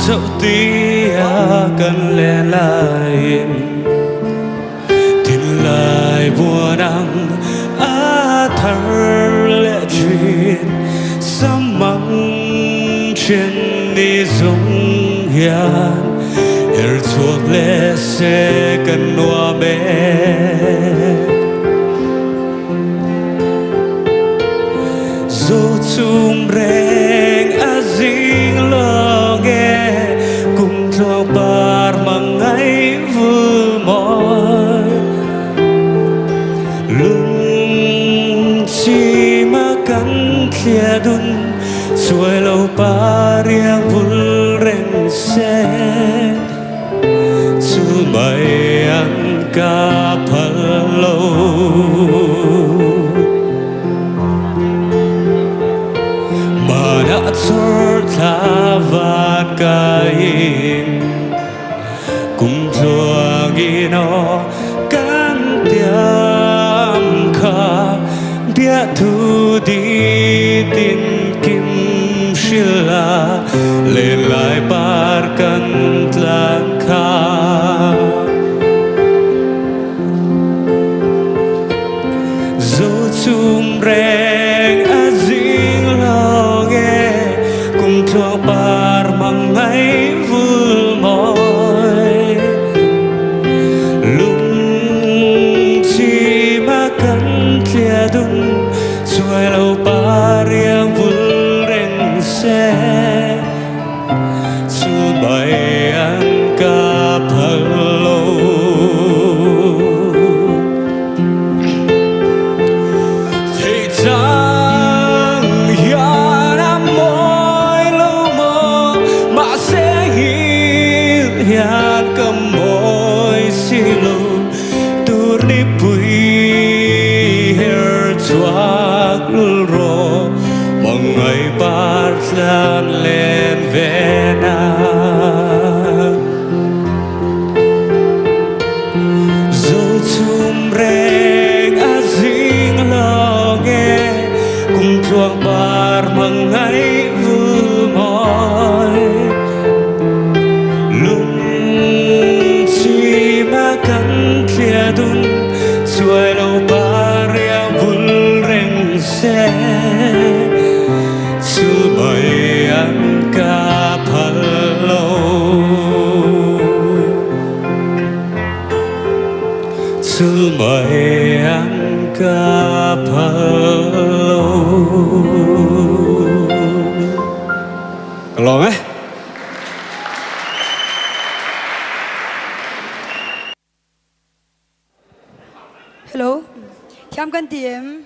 dẫu tia cần lẽ lại tin lại buồn nắng á thở lẽ chuyện sớm măng trên đi giống hiền er thuộc lẽ sẽ cần noa bé dù chung reng azing lo nghe cùng cho bar mang ngày vui mỏi lung chi mà cắn kia đun xuôi lâu pa riêng vui reng xe chú mày ăn ca phật lâu đã cho ta vạt kain cùng chua nghi nó can tiam kha dia thu đi tin kim shila lên lại bar kan tlang kha dù chung reng azing lo nghe cùng cho bar mang ngày vui mỏi lung chi mà cắn kia đun xuôi lâu pa riêng vui reng xe chú bay ăn ca phật lâu thì chẳng hiểu năm môi lâu mơ mà sẽ hiểu hiền cầm môi xì lù tu đi bùi her chuak lul ro mong ngày bắt lan lên về na dù chung reng azing lo nghe cùng chuang bar mang ngày vui mỏi lung chi mà cắn kia đun xuôi lâu pa riêng vui reng xe chú mày ăn ca phật lâu chú mày ăn ca phật lâu lộn ấy. Hello, Thiam Kan Tiem.